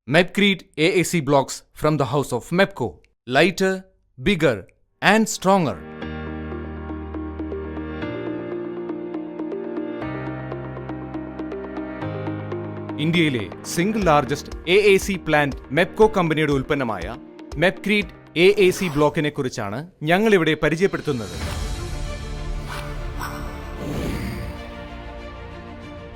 Mepcrete AAC blocks from the house of Mepco. Lighter, bigger and stronger. ഇന്ത്യയിലെ single largest AAC plant മെപ്കോ കമ്പനിയുടെ ഉൽപ്പന്നമായ മെപ്ക്രീറ്റ് AAC ബ്ലോക്കിനെ കുറിച്ചാണ് ഞങ്ങളിവിടെ പരിചയപ്പെടുത്തുന്നത്.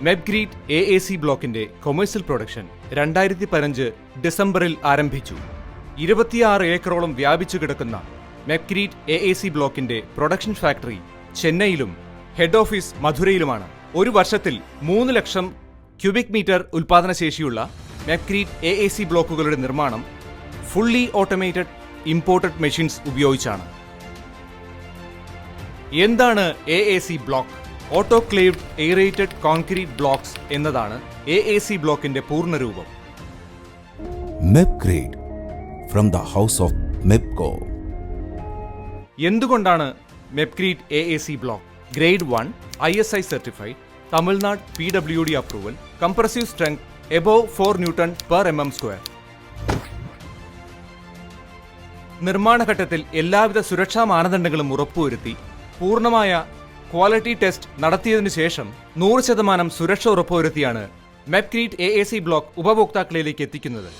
മെപ്ക്രീറ്റ് AAC ബ്ലോക്കിന്റെ കൊമേഴ്സ്യൽ പ്രൊഡക്ഷൻ 2015 ഡിസംബറിൽ ആരംഭിച്ചു. 26 ഏക്കറോളം വ്യാപിച്ചു കിടക്കുന്ന മെപ്ക്രീറ്റ് AAC ബ്ലോക്കിന്റെ പ്രൊഡക്ഷൻ ഫാക്ടറി ചെന്നൈയിലും ഹെഡ് ഓഫീസ് മധുരയിലുമാണ്. ഒരു വർഷത്തിൽ 3 ലക്ഷം ക്യൂബിക് മീറ്റർ ഉൽപാദനശേഷിയുള്ള മെപ്ക്രീറ്റ് AAC ബ്ലോക്കുകളുടെ നിർമ്മാണം ഫുള്ളി ഓട്ടോമേറ്റഡ് ഇമ്പോർട്ടഡ് മെഷീൻസ് ഉപയോഗിച്ചാണ്. എന്താണ് AAC block? Autoclaved aerated concrete blocks എന്നതാണ് AAC ബ്ലോക്കിന്റെ പൂർണ്ണരൂപം. Mepcrete from the house of Mepco. എന്തുകൊണ്ടാണ് മെപ്ക്രീറ്റ് AAC block grade 1 ISI certified, Tamil Nadu PWD approval, compressive strength above 4 newton per mm²? നിർമ്മാണഘട്ടത്തിൽ എല്ലാവിധ സുരക്ഷാ മാനദണ്ഡങ്ങളും ഉറപ്പുവരുത്തി പൂർണ്ണമായ ക്വാളിറ്റി ടെസ്റ്റ് നടത്തിയതിനു ശേഷം 100% സുരക്ഷ ഉറപ്പുവരുത്തിയാണ് മെപ്ക്രീറ്റ് AAC ബ്ലോക്ക് ഉപഭോക്താക്കളിലേക്ക് എത്തിക്കുന്നത്.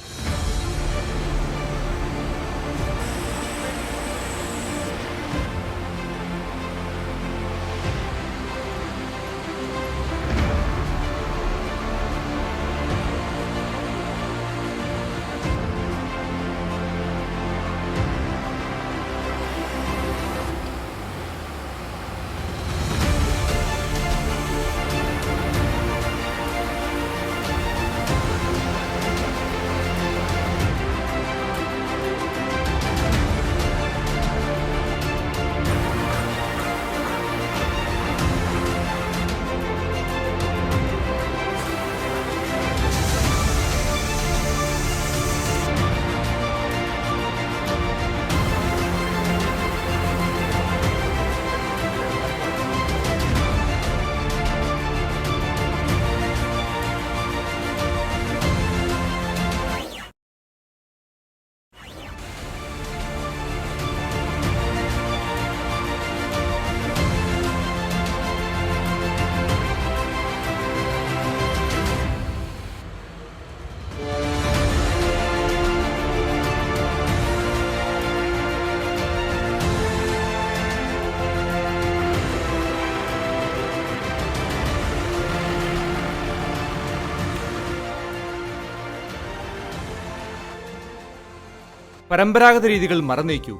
പരമ്പരാഗത രീതികൾ മറന്നേക്കൂ.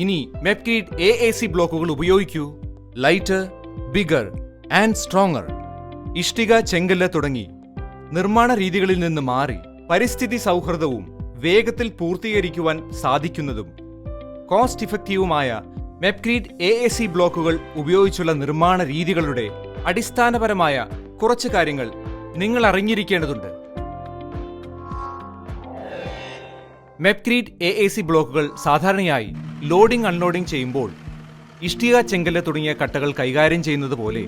ഇനി മെപ്ക്രീറ്റ് AAC ബ്ലോക്കുകൾ ഉപയോഗിക്കൂ. Lighter, bigger and stronger. ഇഷ്ടിക, ചെങ്കല്ല് തുടങ്ങി നിർമ്മാണ രീതികളിൽ നിന്ന് മാറി പരിസ്ഥിതി സൗഹൃദവും വേഗത്തിൽ പൂർത്തീകരിക്കുവാൻ സാധിക്കുന്നതും കോസ്റ്റ് ഇഫക്റ്റീവുമായ മെപ്ക്രീറ്റ് AAC ബ്ലോക്കുകൾ ഉപയോഗിച്ചുള്ള നിർമ്മാണ രീതികളുടെ അടിസ്ഥാനപരമായ കുറച്ച് കാര്യങ്ങൾ നിങ്ങൾ അറിഞ്ഞിരിക്കേണ്ടതുണ്ട്. മെപ്ക്രീറ്റ് AAC ബ്ലോക്കുകൾ സാധാരണയായി ലോഡിംഗ് അൺലോഡിംഗ് ചെയ്യുമ്പോൾ ഇഷ്ടിക, ചെങ്കല്ല് തുടങ്ങിയ കട്ടകൾ കൈകാര്യം ചെയ്യുന്നത് പോലെ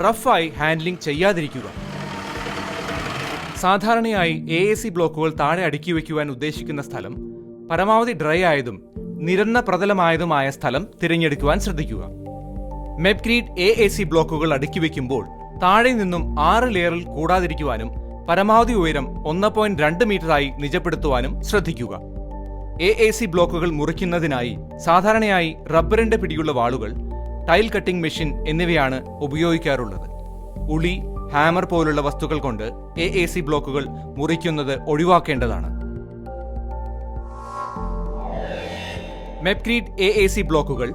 റഫായി ഹാൻഡ്ലിംഗ് ചെയ്യാതിരിക്കുക. സാധാരണയായി AAC ബ്ലോക്കുകൾ താഴെ അടുക്കി വയ്ക്കുവാൻ ഉദ്ദേശിക്കുന്ന സ്ഥലം പരമാവധി ഡ്രൈ ആയതും നിരന്ന പ്രതലമായതുമായ സ്ഥലം തിരഞ്ഞെടുക്കുവാൻ ശ്രദ്ധിക്കുക. മെപ്ക്രീറ്റ് AAC ബ്ലോക്കുകൾ അടുക്കി വയ്ക്കുമ്പോൾ താഴെ നിന്നും 6 ലെയറിൽ കൂടാതിരിക്കുവാനും പരമാവധി ഉയരം 1.2 മീറ്ററായി നിജപ്പെടുത്തുവാനും ശ്രദ്ധിക്കുക. AAC ബ്ലോക്കുകൾ മുറിക്കുന്നതിനായി സാധാരണയായി റബ്ബറിന്റെ പിടിയുള്ള വാളുകൾ, ടൈൽ കട്ടിംഗ് മെഷീൻ എന്നിവയാണ് ഉപയോഗിക്കാറുള്ളത്. ഉളി, ഹാമർ പോലുള്ള വസ്തുക്കൾ കൊണ്ട് AAC ബ്ലോക്കുകൾ മുറിക്കുന്നത് ഒഴിവാക്കേണ്ടതാണ്. മെപ്ക്രീറ്റ് AAC ബ്ലോക്കുകൾ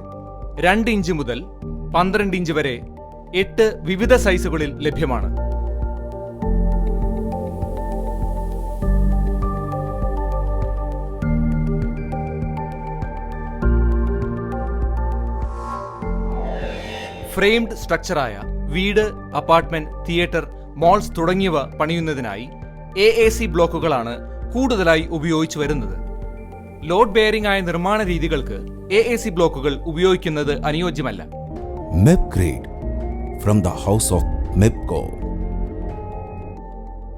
2 ഇഞ്ച് മുതൽ 12 ഇഞ്ച് വരെ 8 വിവിധ സൈസുകളിൽ ലഭ്യമാണ്. ഫ്രെയിംഡ് സ്ട്രക്ചറായ വീട്, അപ്പാർട്ട്മെന്റ്, തിയേറ്റർ, മോൾസ് തുടങ്ങിയവ പണിയുന്നതിനായി AAC ബ്ലോക്കുകളാണ് കൂടുതലായി ഉപയോഗിച്ചു വരുന്നത്. ലോഡ് ബെയറിംഗ് ആയ നിർമ്മാണ രീതികൾക്ക് AAC ബ്ലോക്കുകൾ ഉപയോഗിക്കുന്നത് അനുയോജ്യമല്ല. Mepcrete from the house of Mepco.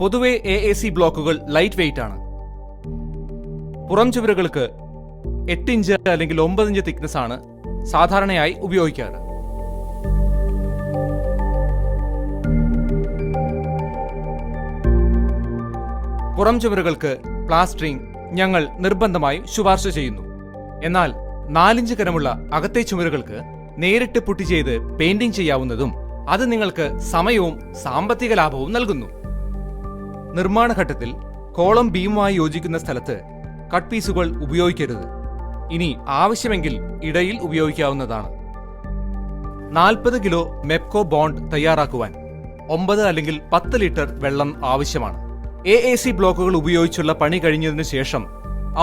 പൊതുവെ AAC ബ്ലോക്കുകൾ ലൈറ്റ് വെയ്റ്റ് ആണ്. പുറം ചുവരുകൾക്ക് 8 ഇഞ്ച് അല്ലെങ്കിൽ 9 ഇഞ്ച് തിക്നെസ് ആണ് സാധാരണയായി ഉപയോഗിക്കാറ്. പുറം ചുവരുകൾക്ക് പ്ലാസ്റ്ററിംഗ് ഞങ്ങൾ നിർബന്ധമായും ശുപാർശ ചെയ്യുന്നു. എന്നാൽ 4 ഇഞ്ച് കനമുള്ള അകത്തെ ചുമരുകൾക്ക് നേരിട്ട് പുട്ടി ചെയ്ത് പെയിന്റിംഗ് ചെയ്യാവുന്നതും അത് നിങ്ങൾക്ക് സമയവും സാമ്പത്തിക ലാഭവും നൽകുന്നു. നിർമ്മാണ ഘട്ടത്തിൽ കോളം ബീമുമായി യോജിക്കുന്ന സ്ഥലത്ത് കട്ട് പീസുകൾ ഉപയോഗിക്കരുത്. ഇനി ആവശ്യമെങ്കിൽ ഇടയിൽ ഉപയോഗിക്കാവുന്നതാണ്. 40 കിലോ മെപ്കോ ബോണ്ട് തയ്യാറാക്കുവാൻ 9 അല്ലെങ്കിൽ 10 ലിറ്റർ വെള്ളം ആവശ്യമാണ്. AAC ബ്ലോക്കുകൾ ഉപയോഗിച്ചുള്ള പണി കഴിഞ്ഞതിനു ശേഷം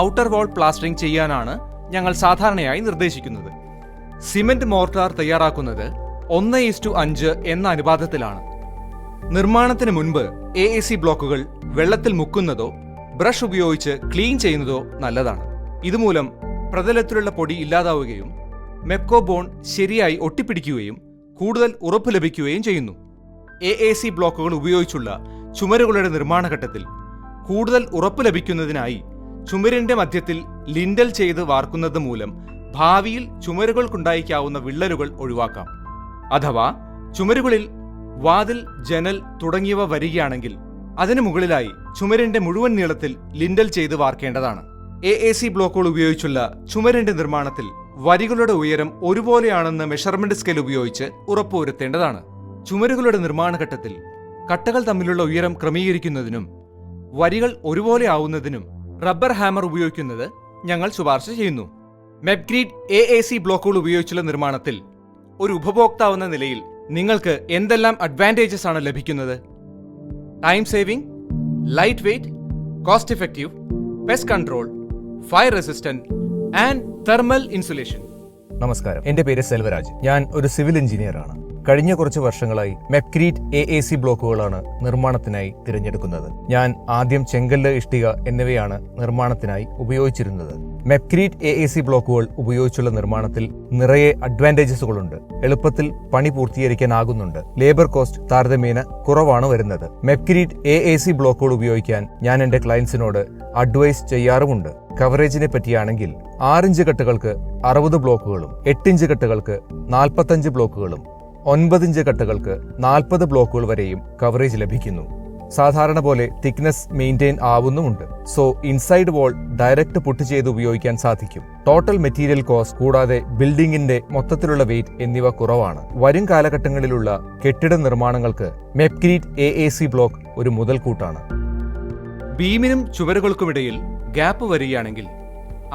ഔട്ടർ വാൾ പ്ലാസ്റ്ററിംഗ് ചെയ്യാനാണ് ഞങ്ങൾ സാധാരണയായി നിർദ്ദേശിക്കുന്നത്. സിമന്റ് മോർട്ടാർ തയ്യാറാക്കുന്നത് 1:5 എന്ന അനുപാതത്തിലാണ്. നിർമ്മാണത്തിന് മുൻപ് AAC ബ്ലോക്കുകൾ വെള്ളത്തിൽ മുക്കുന്നതോ ബ്രഷ് ഉപയോഗിച്ച് ക്ലീൻ ചെയ്യുന്നതോ നല്ലതാണ്. ഇതുമൂലം പ്രതലത്തിലുള്ള പൊടി ഇല്ലാതാവുകയും മെപ്കോ ബോണ്ട് ശരിയായി ഒട്ടിപ്പിടിക്കുകയും കൂടുതൽ ഉറപ്പ് ലഭിക്കുകയും ചെയ്യുന്നു. AAC ബ്ലോക്കുകൾ ഉപയോഗിച്ചുള്ള ചുമരുകളുടെ നിർമ്മാണ ഘട്ടത്തിൽ കൂടുതൽ ഉറപ്പ് ലഭിക്കുന്നതിനായി ചുമരിന്റെ മധ്യത്തിൽ ലിൻഡൽ ചെയ്ത് വാർക്കുന്നത് മൂലം ഭാവിയിൽ ചുമരുകൾക്കുണ്ടായിരിക്കാവുന്ന വിള്ളലുകൾ ഒഴിവാക്കാം. അഥവാ ചുമരുകളിൽ വാതിൽ, ജനൽ തുടങ്ങിയവ വരികയാണെങ്കിൽ അതിനു മുകളിലായി ചുമരിന്റെ മുഴുവൻ നീളത്തിൽ ലിൻഡൽ ചെയ്ത് വാർക്കേണ്ടതാണ്. AAC ബ്ലോക്കുകൾ ഉപയോഗിച്ചുള്ള ചുമരിന്റെ നിർമ്മാണത്തിൽ വരികളുടെ ഉയരം ഒരുപോലെയാണെന്ന് മെഷർമെന്റ് സ്കെയിൽ ഉപയോഗിച്ച് ഉറപ്പുവരുത്തേണ്ടതാണ്. ചുമരുകളുടെ നിർമ്മാണ ഘട്ടത്തിൽ കട്ടകൾ തമ്മിലുള്ള ഉയരം ക്രമീകരിക്കുന്നതിനും വരികൾ ഒരുപോലെ ആവുന്നതിനും റബ്ബർ ഹാമർ ഉപയോഗിക്കുന്നത് ഞങ്ങൾ ശുപാർശ ചെയ്യുന്നു. മെപ്ഗ്രീഡ് AAC ബ്ലോക്കുകൾ ഉപയോഗിച്ചുള്ള നിർമ്മാണത്തിൽ ഒരു ഉപഭോക്താവെന്ന നിലയിൽ നിങ്ങൾക്ക് എന്തെല്ലാം അഡ്വാൻറ്റേജസ് ആണ് ലഭിക്കുന്നത്? Time saving, light weight, cost effective, pest control, fire resistant and thermal insulation. നമസ്കാരം, എന്റെ പേര് സെൽവരാജ്. ഞാൻ ഒരു സിവിൽ എഞ്ചിനീയർ ആണ്. കഴിഞ്ഞ കുറച്ച് വർഷങ്ങളായി മെപ്ക്രീറ്റ് AAC ബ്ലോക്കുകളാണ് നിർമ്മാണത്തിനായി തിരഞ്ഞെടുക്കുന്നത്. ഞാൻ ആദ്യം ചെങ്കല്ല്, ഇഷ്ടിക എന്നിവയാണ് നിർമ്മാണത്തിനായി ഉപയോഗിച്ചിരുന്നത്. മെപ്ക്രീറ്റ് AAC ബ്ലോക്കുകൾ ഉപയോഗിച്ചുള്ള നിർമ്മാണത്തിൽ നിറയെ അഡ്വാൻറ്റേജസുകളുണ്ട്. എളുപ്പത്തിൽ പണി പൂർത്തീകരിക്കാനാകുന്നുണ്ട്. ലേബർ കോസ്റ്റ് താരതമ്യേന കുറവാണ് വരുന്നത്. മെപ്ക്രീറ്റ് AAC ബ്ലോക്കുകൾ ഉപയോഗിക്കാൻ ഞാൻ എന്റെ ക്ലയൻസിനോട് അഡ്വൈസ് ചെയ്യാറുമുണ്ട്. കവറേജിനെ പറ്റിയാണെങ്കിൽ 6 ഇഞ്ച് കട്ടുകൾക്ക് 60 ബ്ലോക്കുകളും 8 ഇഞ്ച് കട്ടുകൾക്ക് 45 ബ്ലോക്കുകളും 9 ഇഞ്ച് കട്ടുകൾക്ക് 40 ബ്ലോക്കുകൾ വരെയും കവറേജ് ലഭിക്കുന്നു. സാധാരണ പോലെ തിക്നെസ് മെയിൻറ്റെയിൻ ആവുന്നുമുണ്ട്. സോ ഇൻസൈഡ് വാൾ ഡയറക്റ്റ് പുട്ട് ചെയ്ത് ഉപയോഗിക്കാൻ സാധിക്കും. ടോട്ടൽ മെറ്റീരിയൽ കോസ്റ്റ് കൂടാതെ ബിൽഡിംഗിന്റെ മൊത്തത്തിലുള്ള വെയിറ്റ് എന്നിവ കുറവാണ്. വരും കാലഘട്ടങ്ങളിലുള്ള കെട്ടിട നിർമ്മാണങ്ങൾക്ക് മെപ്ക്രീറ്റ് AAC ബ്ലോക്ക് ഒരു മുതൽക്കൂട്ടാണ്. ബീമിനും ചുവരുകൾക്കുമിടയിൽ ഗ്യാപ്പ് വരികയാണെങ്കിൽ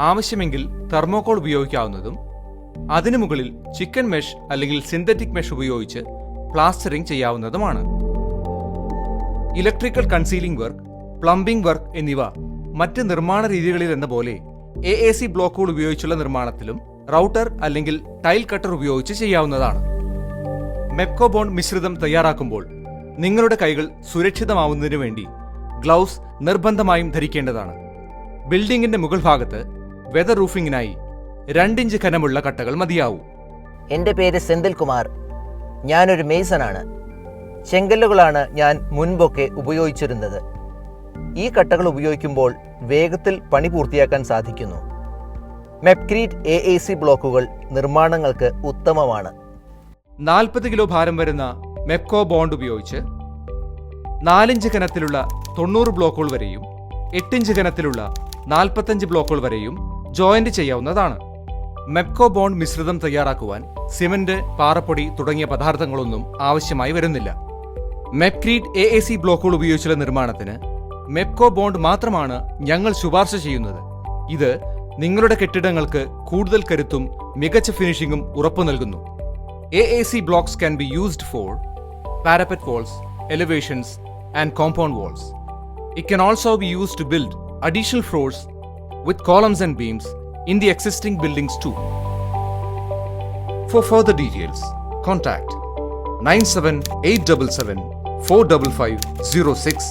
ആവശ്യമെങ്കിൽ തെർമോകോൾ ഉപയോഗിക്കാവുന്നതും അതിനു മുകളിൽ ചിക്കൻ മെഷ് അല്ലെങ്കിൽ സിന്തറ്റിക് മെഷ് ഉപയോഗിച്ച് പ്ലാസ്റ്ററിംഗ് ചെയ്യാവുന്നതുമാണ്. Electrical concealing work, plumbing work എന്നിവ മറ്റ് നിർമ്മാണ രീതികളിൽ എന്ന പോലെ AAC ബ്ലോക്കുകൾ ഉപയോഗിച്ചുള്ള നിർമ്മാണത്തിലും റൗട്ടർ അല്ലെങ്കിൽ ടൈൽ കട്ടർ ഉപയോഗിച്ച് ചെയ്യാവുന്നതാണ്. മെപ്കോ ബോണ്ട് മിശ്രിതം തയ്യാറാക്കുമ്പോൾ നിങ്ങളുടെ കൈകൾ സുരക്ഷിതമാവുന്നതിനു വേണ്ടി ഗ്ലൗസ് നിർബന്ധമായും ധരിക്കേണ്ടതാണ്. ബിൽഡിംഗിന്റെ മുകൾ ഭാഗത്ത് വെതർ റൂഫിംഗിനായി 2 ഇഞ്ച് കനമുള്ള കട്ടകൾ മതിയാവൂ. എൻ്റെ പേര് സെന്തിൽ കുമാർ. ഞാനൊരു മേസനാണ്. ചെങ്കല്ലുകളാണ് ഞാൻ മുൻപൊക്കെ ഉപയോഗിച്ചിരുന്നത്. ഈ കട്ടകൾ ഉപയോഗിക്കുമ്പോൾ വേഗത്തിൽ പണി പൂർത്തിയാക്കാൻ സാധിക്കുന്നു. മെപ്ക്രീറ്റ് AAC ബ്ലോക്കുകൾ നിർമ്മാണങ്ങൾക്ക് ഉത്തമമാണ്. 40 കിലോ ഭാരം വരുന്ന മെപ്കോ ബോണ്ട് ഉപയോഗിച്ച് 4 ഇഞ്ച് കനത്തിലുള്ള 90 ബ്ലോക്കുകൾ വരെയും 8 ഇഞ്ച് കനത്തിലുള്ള 45 ബ്ലോക്കുകൾ വരെയും ജോയിന്റ് ചെയ്യാവുന്നതാണ്. മെപ്കോ ബോണ്ട് മിശ്രിതം തയ്യാറാക്കുവാൻ സിമന്റ്, പാറപ്പൊടി തുടങ്ങിയ പദാർത്ഥങ്ങളൊന്നും ആവശ്യമായി വരുന്നില്ല. മെപ്ക്രീറ്റ് AAC ബ്ലോക്കുകൾ ഉപയോഗിച്ചുള്ള നിർമ്മാണത്തിന് മെപ്കോ ബോണ്ട് മാത്രമാണ് ഞങ്ങൾ ശുപാർശ ചെയ്യുന്നത്. ഇത് നിങ്ങളുടെ കെട്ടിടങ്ങൾക്ക് കൂടുതൽ കരുത്തും മികച്ച ഫിനിഷിംഗും ഉറപ്പു നൽകുന്നു. AAC blocks can be used for parapet walls, elevations and compound walls. It can also be used to build additional floors with columns and beams in the existing buildings too. For further details, contact 97 877 455 06